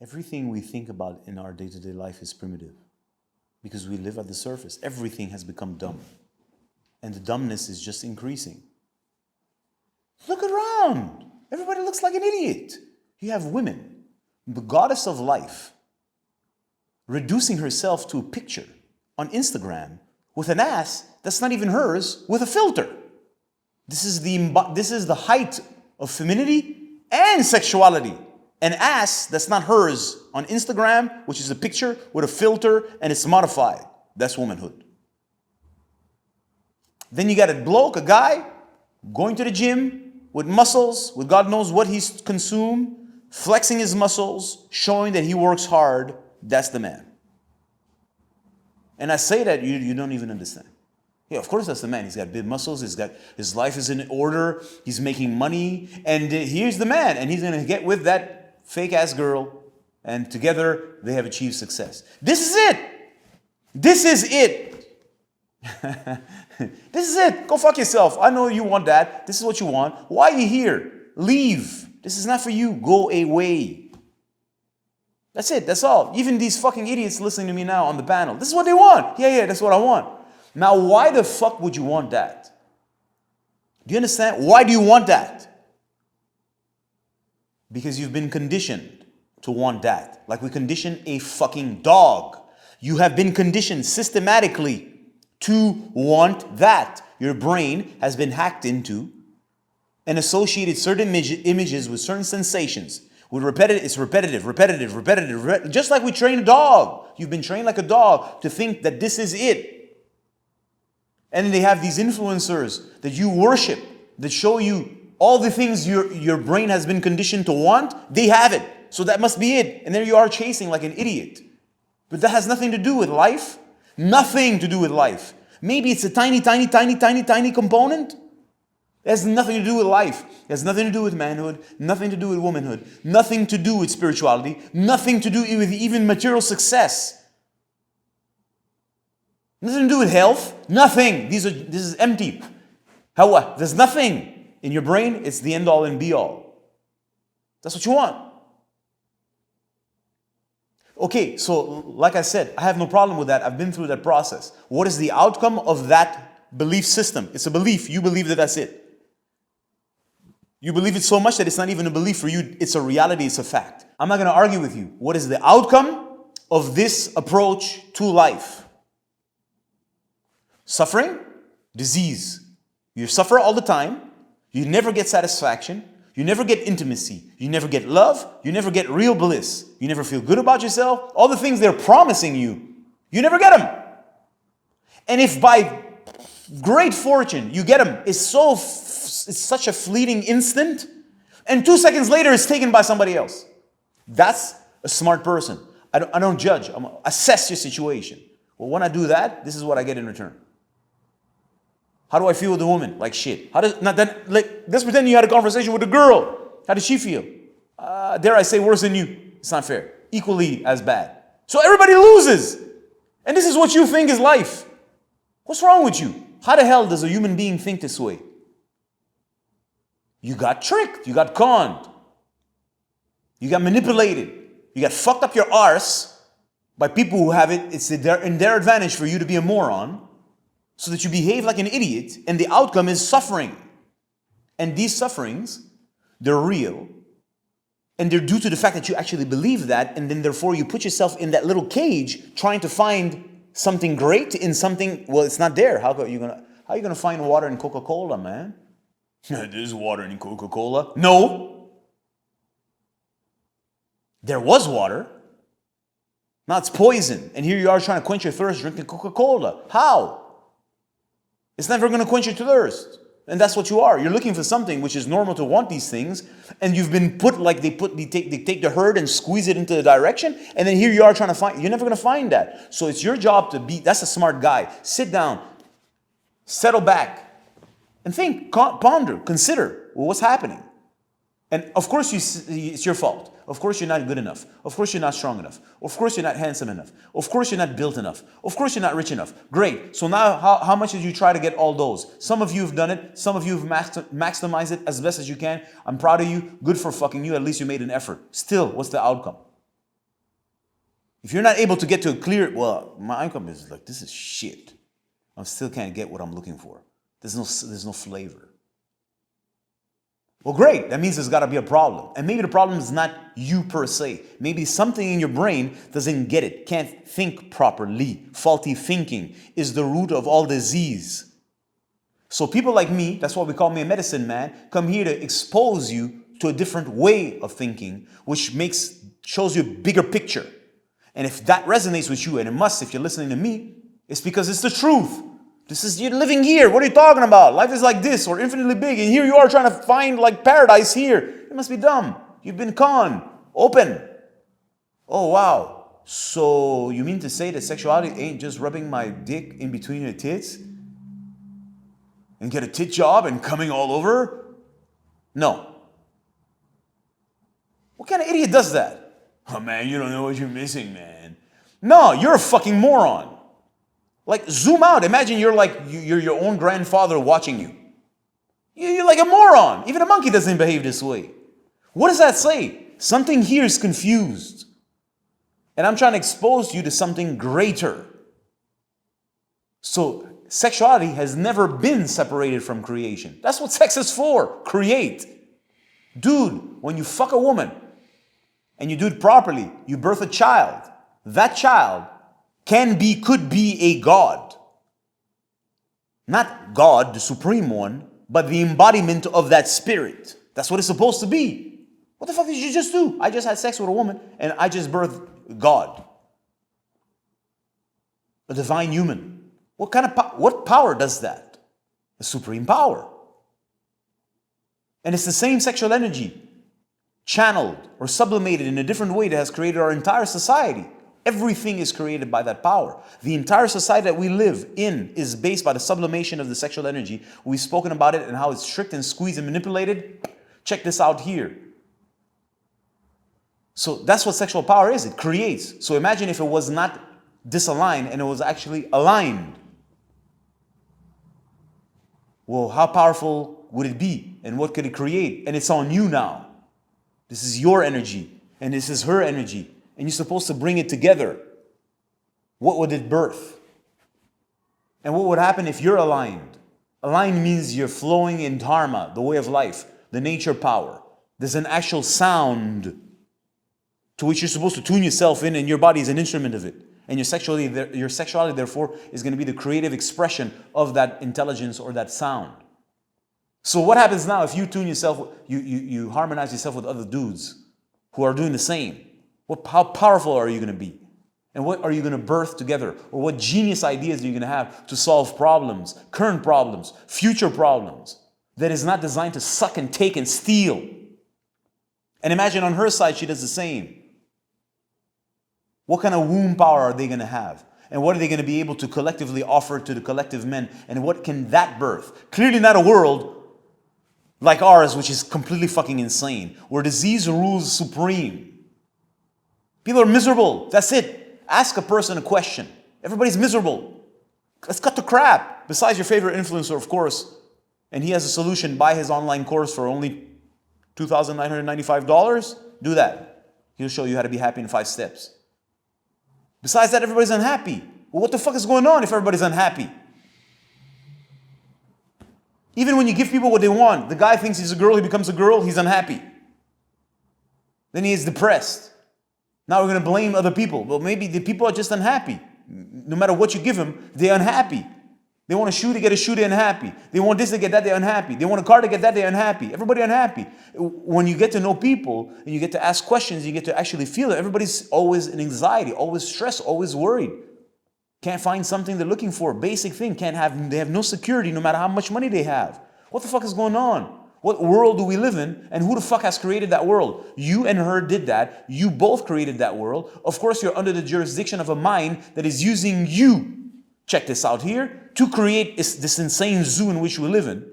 Everything we think about in our day-to-day life is primitive because we live at the surface. Everything has become dumb. And the dumbness is just increasing. Look around. Everybody looks like an idiot. You have women, the goddess of life, reducing herself to a picture on Instagram with an ass that's not even hers with a filter. This is the height of femininity and sexuality. An ass that's not hers on Instagram, which is a picture with a filter and it's modified. That's womanhood. Then you got a bloke, a guy, going to the gym with muscles, with God knows what he's consumed, flexing his muscles, showing that he works hard. That's the man. And I say that you don't even understand. Yeah, of course that's the man. He's got big muscles. His life is in order. He's making money. And here's the man. And he's going to get with that fake-ass girl. And together they have achieved success. This is it. This is it. This is it. Go fuck yourself. I know you want that. This is what you want. Why are you here? Leave. This is not for you. Go away. That's it. That's all. Even these fucking idiots listening to me now on the panel. This is what they want. Yeah, that's what I want. Now, why the fuck would you want that? Do you understand? Why do you want that? Because you've been conditioned to want that. Like we condition a fucking dog. You have been conditioned systematically to want that. Your brain has been hacked into and associated certain images with certain sensations. It's repetitive. Just like we train a dog. You've been trained like a dog to think that this is it. And then they have these influencers that you worship, that show you all the things your brain has been conditioned to want. They have it. So that must be it. And there you are chasing like an idiot. But that has nothing to do with life. Nothing to do with life. Maybe it's a tiny component. It has nothing to do with life. It has nothing to do with manhood, nothing to do with womanhood, nothing to do with spirituality, nothing to do with even material success. Nothing to do with health, nothing. This is empty. How? There's nothing in your brain. It's the end all and be all. That's what you want. Okay, so like I said, I have no problem with that. I've been through that process. What is the outcome of that belief system? It's a belief. You believe that that's it. You believe it so much that it's not even a belief for you. It's a reality. It's a fact. I'm not going to argue with you. What is the outcome of this approach to life? Suffering, disease. You suffer all the time. You never get satisfaction. You never get intimacy. You never get love. You never get real bliss. You never feel good about yourself. All the things they're promising you, you never get them. And if by great fortune you get them, it's such a fleeting instant, and 2 seconds later it's taken by somebody else. That's a smart person. I don't judge. I'm assess your situation. Well, when I do that, this is what I get in return. How do I feel with the woman? Like shit. Let's pretend you had a conversation with a girl. How does she feel? Dare I say worse than you? It's not fair. Equally as bad. So everybody loses. And this is what you think is life. What's wrong with you? How the hell does a human being think this way? You got tricked. You got conned. You got manipulated. You got fucked up your arse by people who have it. It's in their advantage for you to be a moron, so that you behave like an idiot, and the outcome is suffering. And these sufferings, they're real, and they're due to the fact that you actually believe that, and then therefore you put yourself in that little cage trying to find something great in something, well, it's not there. How are you gonna find water in Coca-Cola, man? There's water in Coca-Cola. No. There was water. Now it's poison. And here you are trying to quench your thirst drinking Coca-Cola. How? It's never going to quench your thirst. And that's what you are. You're looking for something which is normal to want these things. And you've been put like they take the herd and squeeze it into the direction. And then here you are trying to find, you're never going to find that. So it's your job to be, that's a smart guy. Sit down, settle back, and think, ponder, consider, well, what's happening? And of course it's your fault. Of course you're not good enough. Of course you're not strong enough. Of course you're not handsome enough. Of course you're not built enough. Of course you're not rich enough. Great. So now how much did you try to get all those? Some of you have done it. Some of you have maximized it as best as you can. I'm proud of you. Good for fucking you. At least you made an effort. Still, what's the outcome? If you're not able to get to a clear, well, my income is like, this is shit. I still can't get what I'm looking for. There's no flavor. Well, great. That means there's got to be a problem. And maybe the problem is not you per se. Maybe something in your brain doesn't get it, can't think properly. Faulty thinking is the root of all disease. So people like me, that's why we call me a medicine man, come here to expose you to a different way of thinking, which shows you a bigger picture. And if that resonates with you, and it must if you're listening to me, it's because it's the truth. You're living here. What are you talking about? Life is like this or infinitely big. And here you are trying to find like paradise here. You must be dumb. You've been conned. Open. Oh, wow. So you mean to say that sexuality ain't just rubbing my dick in between your tits? And get a tit job and coming all over? No. What kind of idiot does that? Oh man, you don't know what you're missing, man. No, you're a fucking moron. Like, zoom out. Imagine you're your own grandfather watching you. You're like a moron. Even a monkey doesn't behave this way. What does that say? Something here is confused. And I'm trying to expose you to something greater. So, sexuality has never been separated from creation. That's what sex is for. Create. Dude, when you fuck a woman and you do it properly, you birth a child. That child could be a God. Not God, the supreme one, but the embodiment of that spirit. That's what it's supposed to be. What the fuck did you just do? I just had sex with a woman and I just birthed God. A divine human. What power does that? A supreme power. And it's the same sexual energy channeled or sublimated in a different way that has created our entire society. Everything is created by that power. The entire society that we live in is based by the sublimation of the sexual energy. We've spoken about it and how it's tricked and squeezed and manipulated. Check this out here. So that's what sexual power is. It creates. So imagine if it was not disaligned and it was actually aligned. Well, how powerful would it be? And what could it create? And it's on you now. This is your energy. And this is her energy. And you're supposed to bring it together. What would it birth? And what would happen if you're aligned? Aligned means you're flowing in dharma, the way of life, the nature power. There's an actual sound to which you're supposed to tune yourself in, and your body is an instrument of it. And your sexuality, therefore, is going to be the creative expression of that intelligence or that sound. So what happens now if you tune yourself, you harmonize yourself with other dudes who are doing the same? How powerful are you going to be? And what are you going to birth together? Or what genius ideas are you going to have to solve problems, current problems, future problems, that is not designed to suck and take and steal? And imagine on her side, she does the same. What kind of womb power are they going to have? And what are they going to be able to collectively offer to the collective men? And what can that birth? Clearly not a world like ours, which is completely fucking insane, where disease rules supreme. People are miserable. That's it. Ask a person a question. Everybody's miserable. Let's cut the crap. Besides your favorite influencer, of course, and he has a solution, buy his online course for only $2,995. Do that. He'll show you how to be happy in 5 steps. Besides that, everybody's unhappy. Well, what the fuck is going on if everybody's unhappy? Even when you give people what they want, the guy thinks he's a girl, he becomes a girl, he's unhappy. Then he is depressed. Now we're going to blame other people. Well, maybe the people are just unhappy. No matter what you give them, they're unhappy. They want a shoe to get a shoe, they're unhappy. They want this to get that, they're unhappy. They want a car to get that, they're unhappy. Everybody unhappy. When you get to know people and you get to ask questions, you get to actually feel it. Everybody's always in anxiety, always stressed, always worried. Can't find something they're looking for. Basic thing. They have no security no matter how much money they have. What the fuck is going on? What world do we live in? And who the fuck has created that world? You and her did that. You both created that world. Of course, you're under the jurisdiction of a mind that is using you, check this out here, to create this insane zoo in which we live in.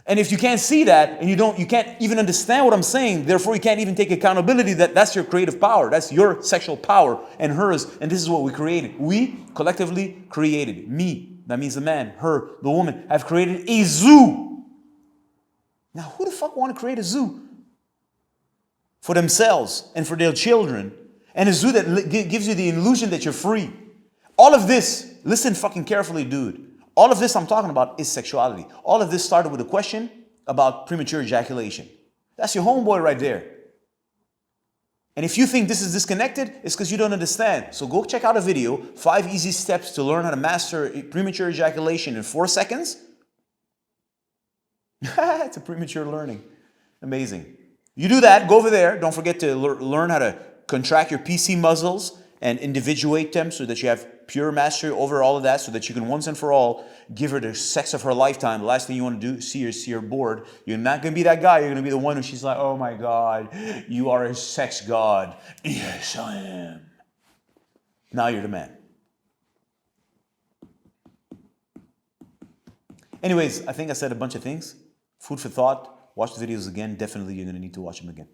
And if you can't see that, and you can't even understand what I'm saying, therefore you can't even take accountability that that's your creative power. That's your sexual power and hers. And this is what we created. We collectively created. Me, that means the man, her, the woman, have created a zoo. Now, who the fuck want to create a zoo for themselves and for their children And a zoo that gives you the illusion that you're free. All of this, listen fucking carefully, dude. All of this I'm talking about is sexuality. All of this started with a question about premature ejaculation. That's your homeboy right there. And if you think this is disconnected, it's because you don't understand. So go check out a video, 5 easy steps to learn how to master premature ejaculation in 4 seconds. It's a premature learning. Amazing. You do that, go over there. Don't forget to learn how to contract your PC muscles and individuate them so that you have pure mastery over all of that, so that you can once and for all give her the sex of her lifetime. The last thing you want to do is see her bored. You're not going to be that guy. You're going to be the one who she's like, oh my God, you are a sex god. Yes, I am. Now you're the man. Anyways, I think I said a bunch of things. Food for thought. Watch the videos again. Definitely you're going to need to watch them again.